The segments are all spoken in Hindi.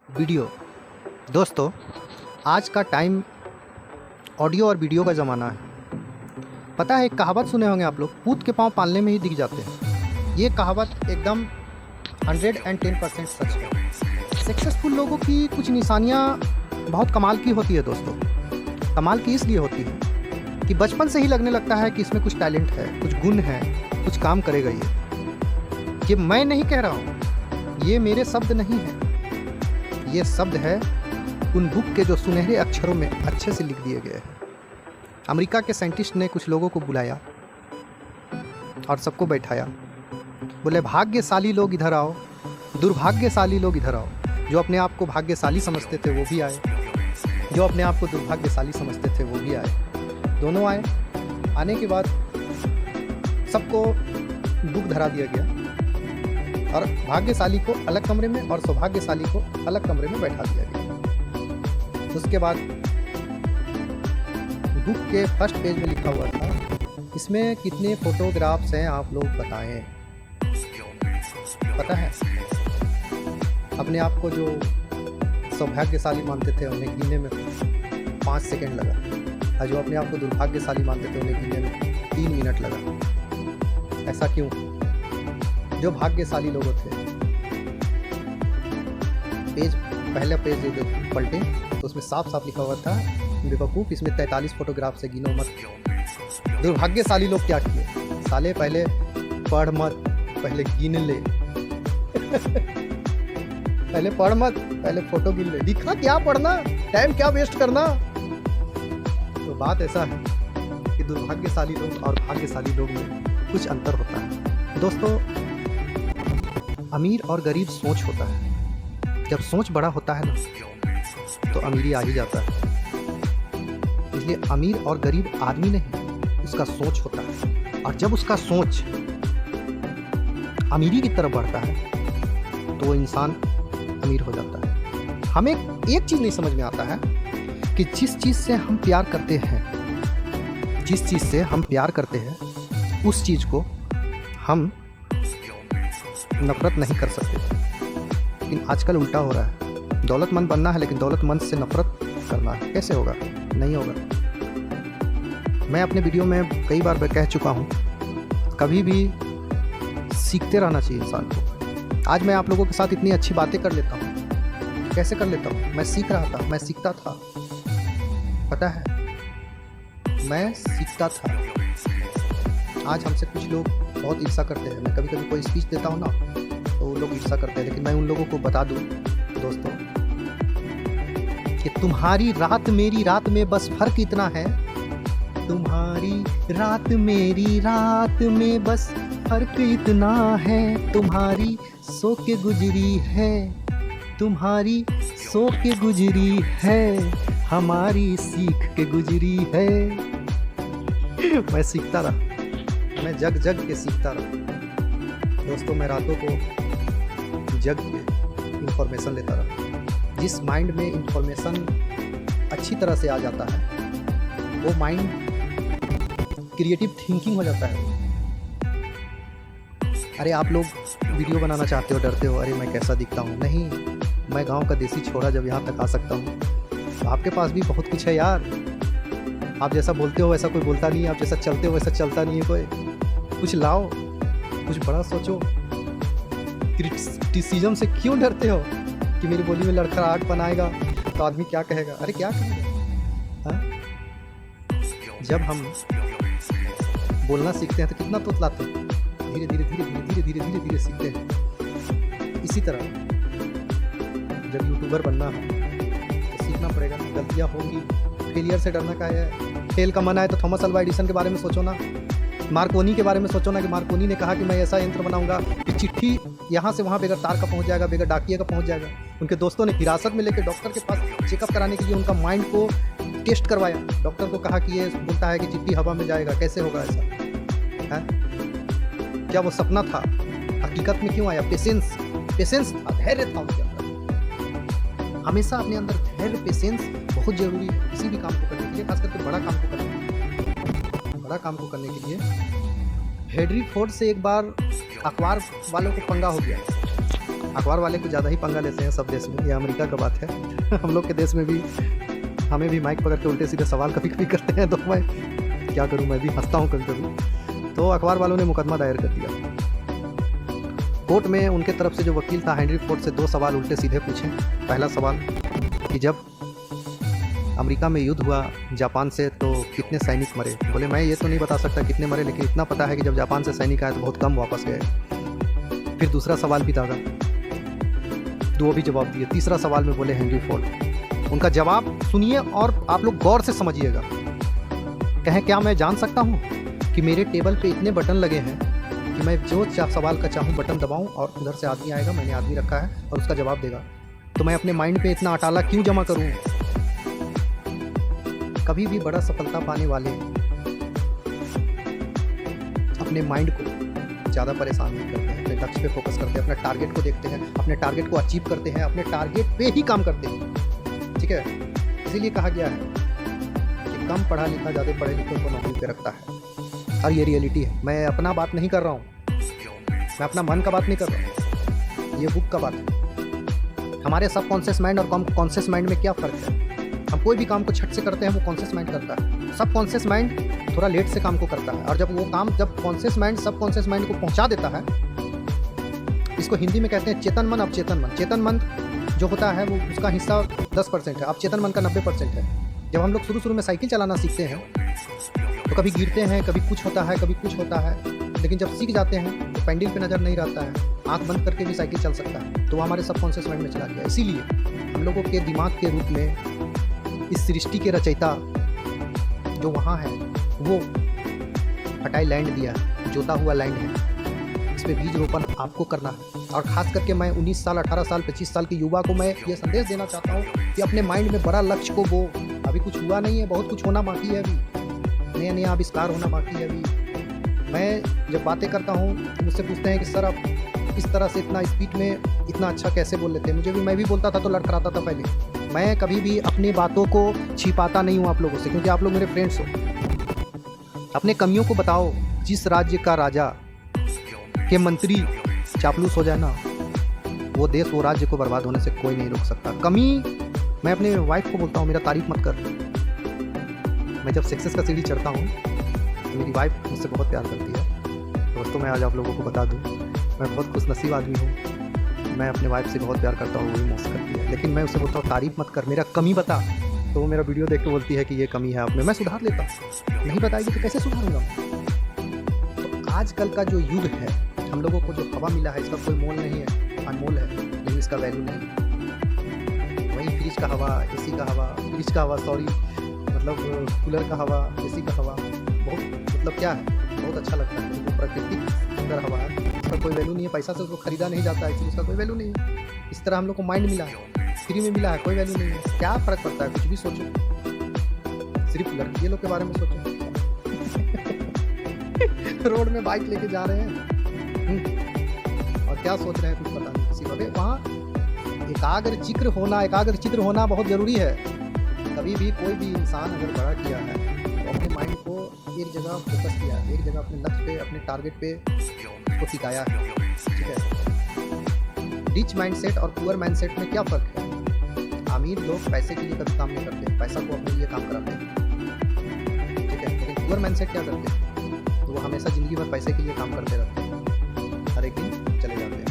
वीडियो। दोस्तों, आज का टाइम ऑडियो और वीडियो का ज़माना है। पता है, एक कहावत सुने होंगे आप लोग, पूत के पाँव पालने में ही दिख जाते हैं। ये कहावत एकदम 110% सच है। सक्सेसफुल लोगों की कुछ निशानियाँ बहुत कमाल की होती है दोस्तों। कमाल की इसलिए होती है कि बचपन से ही लगने लगता है कि इसमें कुछ टैलेंट है, कुछ गुण है, कुछ काम करेगा ये मैं नहीं कह रहा हूँ, ये मेरे शब्द नहीं है, ये शब्द है उन बुक के जो सुनहरे अक्षरों में अच्छे से लिख दिए गए हैं। अमेरिका के साइंटिस्ट ने कुछ लोगों को बुलाया और सबको बैठाया। बोले, भाग्यशाली लोग इधर आओ, दुर्भाग्यशाली लोग इधर आओ। जो अपने आप को भाग्यशाली समझते थे वो भी आए, जो अपने आप को दुर्भाग्यशाली समझते थे वो भी आए। दोनों आए। आने के बाद सबको बुक धरा दिया गया और भाग्यशाली को अलग कमरे में और सौभाग्यशाली को अलग कमरे में बैठा दिया गया। उसके बाद बुक के फर्स्ट पेज में लिखा हुआ था, इसमें कितने फोटोग्राफ्स हैं आप लोग बताएं। पता है, अपने आप को जो सौभाग्यशाली मानते थे उन्हें गिनने में 5 सेकंड लगा, और जो अपने आप को दुर्भाग्यशाली मानते थे उन्हें गिनने में 3 मिनट लगा। ऐसा क्यों? जो भाग्यशाली लोग थे, पहला पेज पलटे तो उसमें साफ साफ लिखा हुआ था, बेवकूफ़, इसमें 43 फोटोग्राफ से गिनो मत। दुर्भाग्यशाली लोग क्या किए? साले पहले पढ़ मत, पहले गिन ले। पहले पढ़ मत, पहले फोटो गिन ले। दिखा क्या पढ़ना, टाइम क्या वेस्ट करना। तो बात ऐसा है कि दुर्भाग्यशाली लोग और भाग्यशाली लोग में कुछ अंतर होता है दोस्तों। अमीर और गरीब सोच होता है। जब सोच बड़ा होता है ना तो अमीरी आ ही जाता है। इसलिए अमीर और गरीब आदमी नहीं, उसका सोच होता है। और जब उसका सोच अमीरी की तरफ बढ़ता है तो वो इंसान अमीर हो जाता है। हमें एक चीज़ नहीं समझ में आता है कि जिस चीज़ से हम प्यार करते हैं, उस चीज़ को हम नफरत नहीं कर सकते। लेकिन आजकल उल्टा हो रहा है। दौलतमंद बनना है लेकिन दौलतमंद से नफरत करना है। कैसे होगा? नहीं होगा। मैं अपने वीडियो में कई बार कह चुका हूँ, कभी भी सीखते रहना चाहिए इंसान को। आज मैं आप लोगों के साथ इतनी अच्छी बातें कर लेता हूँ। कैसे कर लेता हूँ? मैं सीख रहा था, मैं सीखता था। पता है, मैं सीखता था। आज हमसे कुछ लोग बहुत ईर्ष्या करते हैं। मैं कभी कभी कोई स्पीच देता हूँ ना तो वो लोग ईर्ष्या करते हैं, लेकिन मैं उन लोगों को बता दूँ दोस्तों कि तुम्हारी रात मेरी रात में बस फर्क इतना है, तुम्हारी रात मेरी रात में बस फर्क इतना है, तुम्हारी सो के गुजरी है, तुम्हारी सो के गुजरी है, हमारी सीख के गुजरी है। मैं सीखता रहा, मैं जग जग के सीखता रहा दोस्तों। मैं रातों को जग के इंफॉर्मेशन लेता रहा। जिस माइंड में इंफॉर्मेशन अच्छी तरह से आ जाता है वो माइंड क्रिएटिव थिंकिंग हो जाता है। अरे आप लोग वीडियो बनाना चाहते हो, डरते हो, अरे मैं कैसा दिखता हूँ। नहीं, मैं गांव का देसी छोरा जब यहाँ तक आ सकता हूँ तो आपके पास भी बहुत कुछ है यार। आप जैसा बोलते हो वैसा कोई बोलता नहीं है, आप जैसा चलते हो वैसा चलता नहीं है कोई। कुछ लाओ, कुछ बड़ा सोचो। क्रिटिसिज्म से क्यों डरते हो कि मेरी बोली में लड़खड़ाहटपन आएगा तो आदमी क्या कहेगा? अरे क्या कहेगा? जब हम बोलना सीखते हैं तो कितना तोतलाते हैं, धीरे धीरे धीरे धीरे धीरे धीरे धीरे धीरे सीखते हैं। इसी तरह जब यूट्यूबर बनना है तो सीखना पड़ेगा। गलतियाँ होंगी, फेलियर से डरना का है। फेल का मन आए तो थॉमस अल्वा एडिसन के बारे में सोचो ना, मार्कोनी के बारे में सोचो ना कि मार्कोनी ने कहा कि मैं ऐसा यंत्र बनाऊंगा कि चिट्ठी यहाँ से वहाँ बगैर तार का पहुँच जाएगा, बगैर डाकिए का पहुँच जाएगा। उनके दोस्तों ने हिरासत में लेकर डॉक्टर के पास चेकअप कराने के लिए उनका माइंड को टेस्ट करवाया। डॉक्टर को कहा कि ये बोलता है कि चिट्ठी हवा में जाएगा, कैसे होगा ऐसा? है क्या वो सपना था? हकीकत में क्यों आया? पेशेंस था, धैर्य था उनके अंदर। हमेशा अपने अंदर धैर्य, पेशेंस बहुत जरूरी है किसी भी काम को करने के लिए, खास करके बड़ा काम को करने के लिए। हेनरी फोर्ड से एक बार अखबार वालों को पंगा हो गया। अखबार वाले कुछ ज़्यादा ही पंगा लेते हैं सब देश में, ये अमेरिका का बात है। हम लोग के देश में भी हमें भी माइक पकड़ के उल्टे सीधे सवाल कभी कभी करते हैं, तो मैं क्या करूं, मैं भी हंसता हूं कभी कभी। तो अखबार वालों ने मुकदमा दायर कर दिया कोर्ट में। उनके तरफ से जो वकील था हेनरी फोर्ड से 2 सवाल उल्टे सीधे पूछे। पहला सवाल कि जब अमेरिका में युद्ध हुआ जापान से तो कितने सैनिक मरे। बोले मैं ये तो नहीं बता सकता कितने मरे, लेकिन इतना पता है कि जब जापान से सैनिक आए तो बहुत कम वापस गए। फिर दूसरा सवाल भी दागा, 2 भी जवाब दिए। तीसरा सवाल में बोले हेनरी फोर्ड। उनका जवाब सुनिए और आप लोग गौर से समझिएगा। कहें क्या मैं जान सकता हूँ कि मेरे टेबल पे इतने बटन लगे हैं कि मैं जो सवाल का चाहूँ बटन दबाऊँ और उधर से आदमी आएगा, मैंने आदमी रखा है और उसका जवाब देगा। तो मैं अपने माइंड पे इतना अटाला क्यों जमा करूँ। कभी भी बड़ा सफलता पाने वाले अपने माइंड को ज़्यादा परेशान नहीं करते हैं, अपने लक्ष्य पे फोकस करते हैं, अपने टारगेट को देखते हैं, अपने टारगेट को अचीव करते हैं, अपने टारगेट पे ही काम करते हैं। ठीक है, इसीलिए कहा गया है कि कम पढ़ा लिखा ज़्यादा पढ़े लिखे को नौकरी पे रखता है। और ये रियलिटी है। मैं अपना बात नहीं कर रहा हूँ, मैं अपना मन का बात नहीं कर रहा हूँ, ये बुक का बात है। हमारे सब कॉन्शियस माइंड और कॉन्शियस माइंड में क्या फ़र्क है। हम कोई भी काम को छट से करते हैं, वो कॉन्शियस माइंड करता है। सब कॉन्शियस माइंड थोड़ा लेट से काम को करता है, और जब वो काम जब कॉन्शियस माइंड सब कॉन्शियस माइंड को पहुंचा देता है, इसको हिंदी में कहते हैं चेतन मन अवचेतन मन। चेतन मन जो होता है वो उसका हिस्सा 10% है, अवचेतन मन का 90% है। जब हम लोग शुरू में साइकिल चलाना सीखते हैं तो कभी गिरते हैं, कभी कुछ होता है, कभी कुछ होता है, लेकिन जब सीख जाते हैं तो पैंडल पे नज़र नहीं रहता है, आंख बंद करके भी साइकिल चल सकता है। तो वो हमारे सबकॉन्शियस माइंड में चला गया। इसीलिए हम लोगों के दिमाग के रूप में इस सृष्टि के रचयिता जो वहाँ है वो फर्टाइल लैंड दिया है, जोता हुआ लैंड है। इस पर बीज रोपण आपको करना है। और ख़ास करके मैं 19 साल 18 साल 25 साल के युवा को मैं ये संदेश देना चाहता हूँ कि अपने माइंड में बड़ा लक्ष्य को वो अभी कुछ हुआ नहीं है, बहुत कुछ होना बाकी है, अभी नया नया आविष्कार होना बाकी है। अभी मैं जब बातें करता हूँ मुझसे पूछते हैं कि सर आप इस तरह से इतना स्पीड में इतना अच्छा कैसे बोल लेते हैं। मुझे भी, मैं भी बोलता था तो लड़खड़ाता था पहले। मैं कभी भी अपनी बातों को छिपाता नहीं हूँ आप लोगों से, क्योंकि आप लोग मेरे फ्रेंड्स हो। अपने कमियों को बताओ। जिस राज्य का राजा के मंत्री चापलूस हो जाए ना, वो देश वो राज्य को बर्बाद होने से कोई नहीं रोक सकता। कमी मैं अपने वाइफ को बोलता हूँ, मेरा तारीफ मत कर। मैं जब सक्सेस का सीढ़ी चढ़ता हूँ तो मेरी वाइफ मुझसे बहुत प्यार करती है। दोस्तों मैं आज आप लोगों को बता दूँ, मैं बहुत खुशनसीब आदमी हूँ। मैं अपने वाइफ से बहुत प्यार करता हूँ, वो भी मुझसे करती है। लेकिन मैं उससे बोलता हूँ तारीफ मत कर, मेरा कमी बता। तो वो मेरा वीडियो देख के बोलती है कि ये कमी है आप में, मैं सुधार लेता हूँ। नहीं बताएगी तो कैसे सुधारूंगा। तो आजकल का जो युग है, हम लोगों को जो हवा मिला है इसका कोई मोल नहीं है, अनमोल है, लेकिन इसका वैल्यू नहीं है। वही फ्रिज का हवा, एसी का हवा, फ्रिज का हवा सॉरी मतलब कूलर का हवा, एसी का हवा, बहुत मतलब क्या है, बहुत अच्छा लगता है। जो प्राकृतिक सुंदर हवा है उसका कोई वैल्यू नहीं है, पैसा से उसको खरीदा नहीं जाता है, इसलिए उसका कोई वैल्यू नहीं है। इस तरह हम लोग को माइंड मिला है, फ्री में मिला है, कोई वैल्यू नहीं है। क्या फ़र्क पड़ता है, कुछ भी सोचो, सिर्फ लड़कियों लोग के बारे में सोचो। रोड में बाइक लेके जा रहे हैं और क्या सोच रहे हैं कुछ पता नहीं किसी को। वहाँ एकाग्र चित्र होना बहुत ज़रूरी है। कभी भी कोई भी इंसान अगर बड़ा किया है तो अपने माइंड को एक जगह फोकस किया है, एक जगह अपने लक्ष्य पे, अपने टारगेट पे उसको टिकाया है। ठीक है, रिच माइंडसेट और पुअर माइंडसेट में क्या फ़र्क है। अमीर लोग पैसे के लिए कभी काम नहीं करते, पैसा को अपने लिए काम कराते हैं। ठीक है, लेकिन पुअर माइंडसेट क्या करते हैं, तो वो हमेशा ज़िंदगी भर पैसे के लिए काम करते रहते हैं, हर एक दिन चले जाते हैं।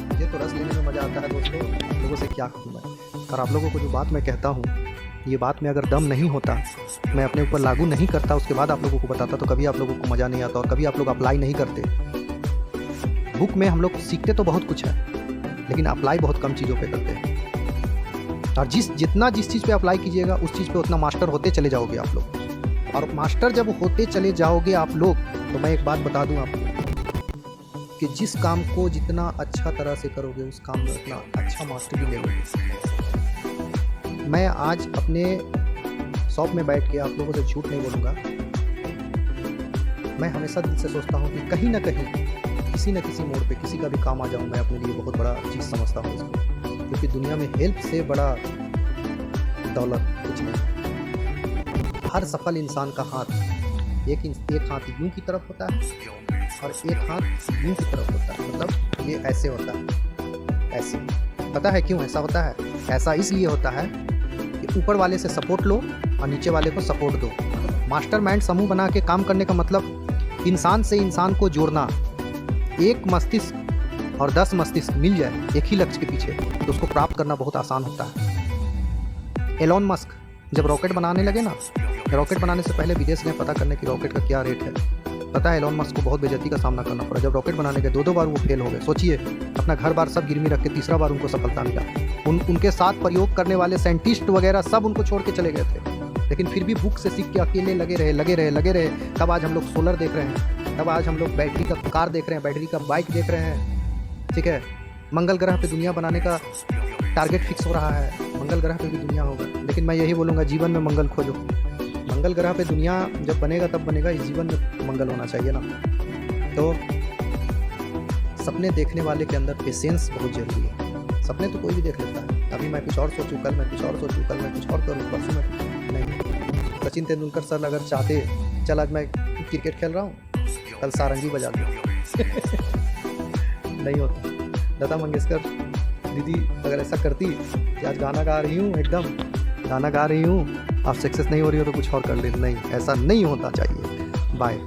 मुझे तो रस लेने में मज़ा आता है दोस्तों, लोगों से क्या कहूँ मैं। और आप लोगों को जो बात मैं कहता हूँ, ये बात में अगर दम नहीं होता, मैं अपने ऊपर लागू नहीं करता, उसके बाद आप लोगों को बताता, तो कभी आप लोगों को मज़ा नहीं आता और कभी आप लोग अप्लाई नहीं करते। बुक में हम लोग सीखते तो बहुत कुछ है, लेकिन अप्लाई बहुत कम चीज़ों पे करते हैं। और जितना जिस चीज़ पे अप्लाई कीजिएगा उस चीज़ पे उतना मास्टर होते चले जाओगे आप लोग। और मास्टर जब होते चले जाओगे आप लोग, तो मैं एक बात बता दूं आपको कि जिस काम को जितना अच्छा तरह से करोगे उस काम में उतना अच्छा मास्टर भी ले लोगे। मैं आज अपने शॉप में बैठ के आप लोगों से झूठ नहीं बोलूँगा, मैं हमेशा दिल से सोचता हूँ कि कहीं ना कहीं किसी न किसी मोड़ पे किसी का भी काम आ जाऊँ, मैं अपने लिए बहुत बड़ा चीज़ समझता हूँ इसको। क्योंकि दुनिया में हेल्प से बड़ा दौलत कुछ नहीं। हर सफल इंसान का हाथ एक हाथ यूं की तरफ होता है और एक हाथ यूं की तरफ होता है, मतलब ये ऐसे होता है, ऐसे। पता है क्यों ऐसा होता है? ऐसा इसलिए होता है कि ऊपर वाले से सपोर्ट लो और नीचे वाले को सपोर्ट दो। मास्टरमाइंड समूह बना के काम करने का मतलब इंसान से इंसान को जोड़ना। एक मस्तिष्क और 10 मस्तिष्क मिल जाए एक ही लक्ष्य के पीछे तो उसको प्राप्त करना बहुत आसान होता है। एलोन मस्क जब रॉकेट बनाने लगे ना, रॉकेट बनाने से पहले विदेश गए पता करने की रॉकेट का क्या रेट है। पता है एलोन मस्क को बहुत बेइज्जती का सामना करना पड़ा। जब रॉकेट बनाने के 2-2 बार वो फेल हो गए। सोचिए, अपना घर बार सब गिरवी रख के तीसरा बार उनको सफलता मिला। उनके साथ प्रयोग करने वाले साइंटिस्ट वगैरह सब उनको छोड़ के चले गए थे, लेकिन फिर भी बुक से सीख के अकेले लगे रहे। तब आज हम लोग सोलर देख रहे हैं, तब आज हम लोग बैटरी का कार देख रहे हैं, बैटरी का बाइक देख रहे हैं। ठीक है, मंगल ग्रह पे दुनिया बनाने का टारगेट फिक्स हो रहा है, मंगल ग्रह पे भी दुनिया होगा। लेकिन मैं यही बोलूँगा, जीवन में मंगल खोजो। मंगल ग्रह पे दुनिया जब बनेगा तब बनेगा, इस जीवन में मंगल होना चाहिए ना। तो सपने देखने वाले के अंदर पेशेंस बहुत जरूरी है। सपने तो कोई भी देख लेता है, अभी मैं कुछ और सोचूं, कल मैं कुछ और सोचूं, कल मैं कुछ और करूँ, परसों मैं नहीं। सचिन तेंदुलकर सर अगर चाहते, चल आज मैं क्रिकेट खेल रहा हूँ, कल सारंगी बजा दूँ नहीं होता। लता मंगेशकर दीदी अगर ऐसा करती कि आज गाना गा रही हूँ, एकदम गाना गा रही हूँ, आप सक्सेस नहीं हो रही हो तो कुछ और कर ले, नहीं, ऐसा नहीं होता चाहिए। बाय।